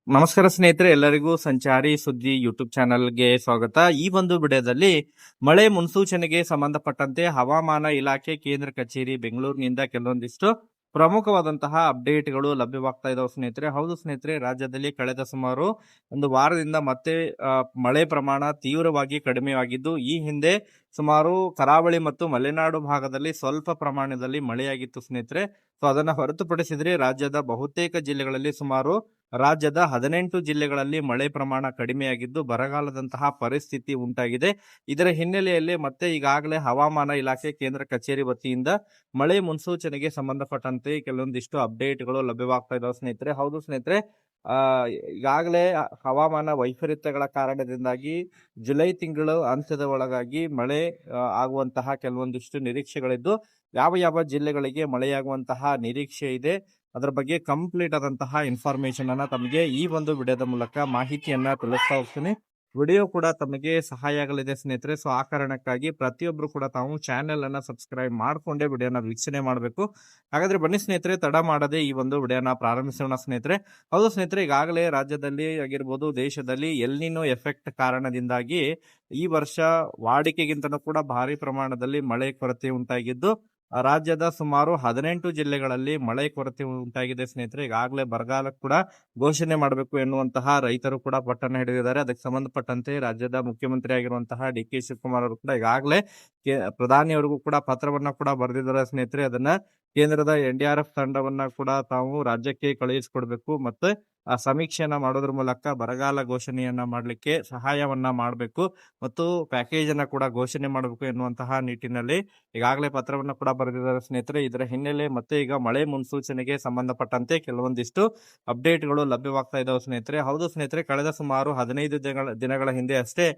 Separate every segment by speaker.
Speaker 1: ನಮಸ್ಕಾರ ಸ್ನೇಹಿತರೆ, ಎಲ್ಲರಿಗೂ ಸಂಚಾರಿ ಸುದ್ದಿ ಯೂಟ್ಯೂಬ್ ಚಾನೆಲ್ಗೆ ಸ್ವಾಗತ. ಈ ಒಂದು ವಿಡಿಯೋದಲ್ಲಿ ಮಳೆ ಮುನ್ಸೂಚನೆಗೆ ಸಂಬಂಧಪಟ್ಟಂತೆ ಹವಾಮಾನ ಇಲಾಖೆ ಕೇಂದ್ರ ಕಚೇರಿ ಬೆಂಗಳೂರಿನಿಂದ ಕೆಲವೊಂದಿಷ್ಟು ಪ್ರಮುಖವಾದಂತಹ ಅಪ್ಡೇಟ್ಗಳು ಲಭ್ಯವಾಗ್ತಾ ಇದಾವೆ ಸ್ನೇಹಿತರೆ. ಹೌದು ಸ್ನೇಹಿತರೆ, ರಾಜ್ಯದಲ್ಲಿ ಕಳೆದ ಸುಮಾರು ಒಂದು ವಾರದಿಂದ ಮತ್ತೆ ಮಳೆ ಪ್ರಮಾಣ ತೀವ್ರವಾಗಿ ಕಡಿಮೆಯಾಗಿದ್ದು, ಈ ಹಿಂದೆ ಸುಮಾರು ಕರಾವಳಿ ಮತ್ತು ಮಲೆನಾಡು ಭಾಗದಲ್ಲಿ ಸ್ವಲ್ಪ ಪ್ರಮಾಣದಲ್ಲಿ ಮಳೆಯಾಗಿತ್ತು ಸ್ನೇಹಿತರೆ. ಸೊ ಅದನ್ನ ಹೊರತುಪಡಿಸಿದ್ರೆ ರಾಜ್ಯದ ಬಹುತೇಕ ಜಿಲ್ಲೆಗಳಲ್ಲಿ ಸುಮಾರು ರಾಜ್ಯದ 18 ಜಿಲ್ಲೆಗಳಲ್ಲಿ ಮಳೆ ಪ್ರಮಾಣ ಕಡಿಮೆಯಾಗಿದ್ದು ಬರಗಾಲದಂತಹ ಪರಿಸ್ಥಿತಿ ಉಂಟಾಗಿದೆ. ಇದರ ಹಿನ್ನೆಲೆಯಲ್ಲಿ ಮತ್ತೆ ಈಗಾಗಲೇ ಹವಾಮಾನ ಇಲಾಖೆ ಕೇಂದ್ರ ಕಚೇರಿ ವತಿಯಿಂದ ಮಳೆ ಮುನ್ಸೂಚನೆಗೆ ಸಂಬಂಧಪಟ್ಟಂತೆ ಕೆಲವೊಂದಿಷ್ಟು ಅಪ್ಡೇಟ್ಗಳು ಲಭ್ಯವಾಗ್ತಾ ಇದಾವೆ ಸ್ನೇಹಿತರೆ. ಹೌದು ಸ್ನೇಹಿತರೆ, ಈಗಾಗಲೇ ಹವಾಮಾನ ವೈಪರೀತ್ಯಗಳ ಕಾರಣದಿಂದಾಗಿ ಜುಲೈ ತಿಂಗಳು ಅಂತ್ಯದ ಒಳಗಾಗಿ ಮಳೆ ಆಗುವಂತಹ ಕೆಲವೊಂದಿಷ್ಟು ನಿರೀಕ್ಷೆಗಳಿದ್ದು, ಯಾವ ಯಾವ ಜಿಲ್ಲೆಗಳಿಗೆ ಮಳೆಯಾಗುವಂತಹ ನಿರೀಕ್ಷೆ ಇದೆ ಅದರ ಬಗ್ಗೆ ಕಂಪ್ಲೀಟ್ ಆದಂತಹ ಇನ್ಫಾರ್ಮೇಶನ್ ಅನ್ನ ತಮಗೆ ಈ ಒಂದು ವಿಡಿಯೋದ ಮೂಲಕ ಮಾಹಿತಿಯನ್ನ ತಿಳಿಸ್ತಾ ಹೋಗ್ತೀನಿ. ವಿಡಿಯೋ ಕೂಡ ತಮಗೆ ಸಹಾಯ ಆಗಲಿದೆ ಸ್ನೇಹಿತರೆ. ಸೊ ಆ ಕಾರಣಕ್ಕಾಗಿ ಪ್ರತಿಯೊಬ್ಬರು ಕೂಡ ತಾವು ಚಾನೆಲ್ ಅನ್ನ ಸಬ್ಸ್ಕ್ರೈಬ್ ಮಾಡ್ಕೊಂಡೇ ವಿಡಿಯೋನ ವೀಕ್ಷಣೆ ಮಾಡಬೇಕು. ಹಾಗಾದ್ರೆ ಬನ್ನಿ ಸ್ನೇಹಿತರೆ, ತಡ ಮಾಡದೆ ಈ ಒಂದು ವಿಡಿಯೋನ ಪ್ರಾರಂಭಿಸೋಣ ಸ್ನೇಹಿತರೆ. ಹೌದು ಸ್ನೇಹಿತರೆ, ಈಗಾಗಲೇ ರಾಜ್ಯದಲ್ಲಿ ಆಗಿರ್ಬೋದು, ದೇಶದಲ್ಲಿ ಎಲ್ನಿನೋ ಎಫೆಕ್ಟ್ ಕಾರಣದಿಂದಾಗಿ ಈ ವರ್ಷ ವಾಡಿಕೆಗಿಂತನೂ ಕೂಡ ಭಾರಿ ಪ್ರಮಾಣದಲ್ಲಿ ಮಳೆ ಕೊರತೆ ಉಂಟಾಗಿದ್ದು, ರಾಜ್ಯದ ಸುಮಾರು 18 ಜಿಲ್ಲೆಗಳಲ್ಲಿ ಮಳೆ ಕೊರತೆ ಉಂಟಾಗಿದೆ ಸ್ನೇಹಿತರೆ. ಈಗಾಗಲೇ ಬರಗಾಲ ಕೂಡ ಘೋಷಣೆ ಮಾಡಬೇಕು ಎನ್ನುವಂತಹ ರೈತರು ಕೂಡ ಪಟ್ಟಣ ಹಿಡಿದಿದ್ದಾರೆ. ಅದಕ್ಕೆ ಸಂಬಂಧಪಟ್ಟಂತೆ ರಾಜ್ಯದ ಮುಖ್ಯಮಂತ್ರಿ ಆಗಿರುವಂತಹ ಡಿ.ಕೆ. ಶಿವಕುಮಾರ್ ಅವರು ಕೂಡ ಈಗಾಗಲೇ ಪ್ರಧಾನಿಯವರಿಗೂ ಕೂಡ ಪತ್ರವನ್ನ ಕೂಡ ಬರೆದಿದ್ದಾರೆ ಸ್ನೇಹಿತರೆ. ಅದನ್ನ ಕೇಂದ್ರದ NDRF ತಂಡವನ್ನ ಕೂಡ ತಾವು ರಾಜ್ಯಕ್ಕೆ ಕಳುಹಿಸಿಕೊಡ್ಬೇಕು ಮತ್ತೆ ಆ ಸಮೀಕ್ಷೆಯನ್ನ ಮಾಡೋದ್ರ ಮೂಲಕ ಬರಗಾಲ ಘೋಷಣೆಯನ್ನ ಮಾಡಲಿಕ್ಕೆ ಸಹಾಯವನ್ನ ಮಾಡಬೇಕು ಮತ್ತು ಪ್ಯಾಕೇಜ್ ಅನ್ನ ಕೂಡ ಘೋಷಣೆ ಮಾಡಬೇಕು ಎನ್ನುವಂತಹ ನಿಟ್ಟಿನಲ್ಲಿ ಈಗಾಗಲೇ ಪತ್ರವನ್ನ ಕೂಡ ಬರೆದಿದ್ದಾರೆ ಸ್ನೇಹಿತರೆ. ಇದರ ಹಿನ್ನೆಲೆ ಮತ್ತೆ ಈಗ ಮಳೆ ಮುನ್ಸೂಚನೆಗೆ ಸಂಬಂಧಪಟ್ಟಂತೆ ಕೆಲವೊಂದಿಷ್ಟು ಅಪ್ಡೇಟ್ಗಳು ಲಭ್ಯವಾಗ್ತಾ ಇದಾವೆ ಸ್ನೇಹಿತರೆ. ಹೌದು ಸ್ನೇಹಿತರೆ, ಕಳೆದ ಸುಮಾರು 15 ದಿನಗಳ ಹಿಂದೆ ಅಷ್ಟೇ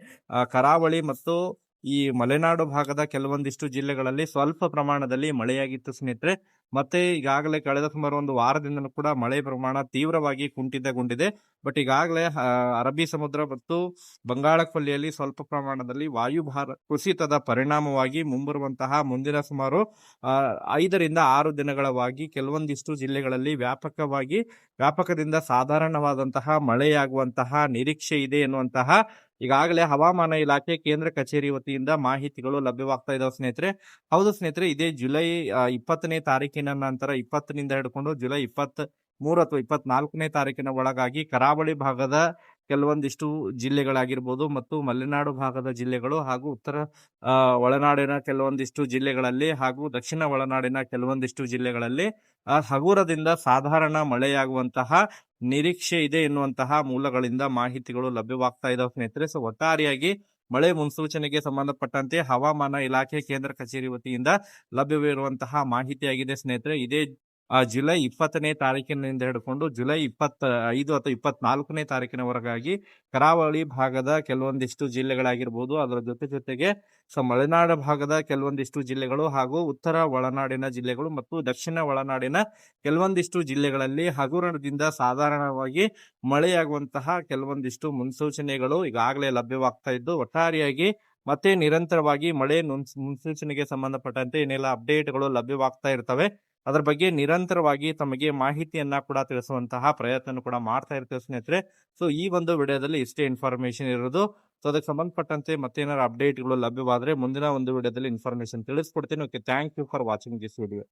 Speaker 1: ಕರಾವಳಿ ಮತ್ತು ಈ ಮಲೆನಾಡು ಭಾಗದ ಕೆಲವೊಂದಿಷ್ಟು ಜಿಲ್ಲೆಗಳಲ್ಲಿ ಸ್ವಲ್ಪ ಪ್ರಮಾಣದಲ್ಲಿ ಮಳೆಯಾಗಿತ್ತು ಸ್ನೇಹಿತರೆ. ಮತ್ತೆ ಈಗಾಗಲೇ ಕಳೆದ ಸುಮಾರು ಒಂದು ವಾರದಿಂದಲೂ ಕೂಡ ಮಳೆ ಪ್ರಮಾಣ ತೀವ್ರವಾಗಿ ಕುಂಠಿತಗೊಂಡಿದೆ. ಬಟ್ ಈಗಾಗಲೇ ಅರಬ್ಬಿ ಸಮುದ್ರ ಮತ್ತು ಬಂಗಾಳ ಕೊಲ್ಲಿಯಲ್ಲಿ ಸ್ವಲ್ಪ ಪ್ರಮಾಣದಲ್ಲಿ ವಾಯುಭಾರ ಕುಸಿತದ ಪರಿಣಾಮವಾಗಿ ಮುಂಬರುವಂತಹ ಮುಂದಿನ ಸುಮಾರು 5ರಿಂದ 6 ದಿನಗಳವಾಗಿ ಕೆಲವೊಂದಿಷ್ಟು ಜಿಲ್ಲೆಗಳಲ್ಲಿ ವ್ಯಾಪಕದಿಂದ ಸಾಧಾರಣವಾದಂತಹ ಮಳೆಯಾಗುವಂತಹ ನಿರೀಕ್ಷೆ ಇದೆ ಎನ್ನುವಂತಹ ಈಗಾಗಲೇ ಹವಾಮಾನ ಇಲಾಖೆ ಕೇಂದ್ರ ಕಚೇರಿ ವತಿಯಿಂದ ಮಾಹಿತಿಗಳು ಲಭ್ಯವಾಗ್ತಾ ಇದಾವೆ ಸ್ನೇಹಿತರೆ. ಹೌದು ಸ್ನೇಹಿತರೆ, ಇದೇ ಜುಲೈ 20ನೇ ತಾರೀಕಿನ ನಂತರ 20ನಿಂದ ಹಿಡ್ಕೊಂಡು ಜುಲೈ 23 ಅಥವಾ 24ನೇ ತಾರೀಕಿನ ಒಳಗಾಗಿ ಕರಾವಳಿ ಭಾಗದ ಕೆಲವೊಂದಿಷ್ಟು ಜಿಲ್ಲೆಗಳಾಗಿರ್ಬೋದು ಮತ್ತು ಮಲೆನಾಡು ಭಾಗದ ಜಿಲ್ಲೆಗಳು ಹಾಗೂ ಉತ್ತರ ಒಳನಾಡಿನ ಕೆಲವೊಂದಿಷ್ಟು ಜಿಲ್ಲೆಗಳಲ್ಲಿ ಹಾಗೂ ದಕ್ಷಿಣ ಒಳನಾಡಿನ ಕೆಲವೊಂದಿಷ್ಟು ಜಿಲ್ಲೆಗಳಲ್ಲಿ ಹಗುರದಿಂದ ಸಾಧಾರಣ ಮಳೆಯಾಗುವಂತಹ ನಿರೀಕ್ಷೆ ಇದೆ ಎನ್ನುವಂತಹ ಮೂಲಗಳಿಂದ ಮಾಹಿತಿಗಳು ಲಭ್ಯವಾಗ್ತಾ ಇದಾವೆ ಸ್ನೇಹಿತರೆ. ಸೊ ಒಟ್ಟಾರೆಯಾಗಿ ಮಳೆ ಮುನ್ಸೂಚನೆಗೆ ಸಂಬಂಧಪಟ್ಟಂತೆ ಹವಾಮಾನ ಇಲಾಖೆ ಕೇಂದ್ರ ಕಚೇರಿ ವತಿಯಿಂದ ಲಭ್ಯವಿರುವಂತಹ ಮಾಹಿತಿಯಾಗಿದೆ ಸ್ನೇಹಿತರೆ. ಇದೇ ಜುಲೈ 20ನೇ ತಾರೀಕಿನಿಂದ ಹಿಡ್ಕೊಂಡು ಜುಲೈ 25 ಅಥವಾ 24ನೇ ತಾರೀಕಿನವರೆಗಾಗಿ ಕರಾವಳಿ ಭಾಗದ ಕೆಲವೊಂದಿಷ್ಟು ಜಿಲ್ಲೆಗಳಾಗಿರ್ಬೋದು, ಅದರ ಜೊತೆಗೆ ಮಲೆನಾಡು ಭಾಗದ ಕೆಲವೊಂದಿಷ್ಟು ಜಿಲ್ಲೆಗಳು ಹಾಗೂ ಉತ್ತರ ಒಳನಾಡಿನ ಜಿಲ್ಲೆಗಳು ಮತ್ತು ದಕ್ಷಿಣ ಒಳನಾಡಿನ ಕೆಲವೊಂದಿಷ್ಟು ಜಿಲ್ಲೆಗಳಲ್ಲಿ ಹಗುರದಿಂದ ಸಾಧಾರಣವಾಗಿ ಮಳೆಯಾಗುವಂತಹ ಕೆಲವೊಂದಿಷ್ಟು ಮುನ್ಸೂಚನೆಗಳು ಈಗಾಗಲೇ ಲಭ್ಯವಾಗ್ತಾ ಇದ್ದು, ಒಟ್ಟಾರೆಯಾಗಿ ಮತ್ತೆ ನಿರಂತರವಾಗಿ ಮಳೆ ಮುನ್ಸೂಚನೆಗೆ ಸಂಬಂಧಪಟ್ಟಂತೆ ಏನೆಲ್ಲ ಅಪ್ಡೇಟ್ಗಳು ಲಭ್ಯವಾಗ್ತಾ ಇರ್ತವೆ ಅದರ ಬಗ್ಗೆ ನಿರಂತರವಾಗಿ ತಮಗೆ ಮಾಹಿತಿಯನ್ನ ಕೂಡ ತಿಳಿಸುವಂತಹ ಪ್ರಯತ್ನ ಕೂಡ ಮಾಡ್ತಾ ಇರ್ತೇವೆ ಸ್ನೇಹಿತರೆ. ಸೊ ಈ ಒಂದು ವಿಡಿಯೋದಲ್ಲಿ ಇಷ್ಟೇ ಇನ್ಫಾರ್ಮೇಶನ್ ಇರೋದು. ಸೊ ಅದಕ್ಕೆ ಸಂಬಂಧಪಟ್ಟಂತೆ ಮತ್ತೇನಾದ್ರು ಅಪ್ಡೇಟ್ಗಳು ಲಭ್ಯವಾದ್ರೆ ಮುಂದಿನ ಒಂದು ವಿಡಿಯೋದಲ್ಲಿ ಇನ್ಫಾರ್ಮೇಶನ್ ತಿಳಿಸ್ಕೊಡ್ತೀನಿ. Okay, thank you for watching this video.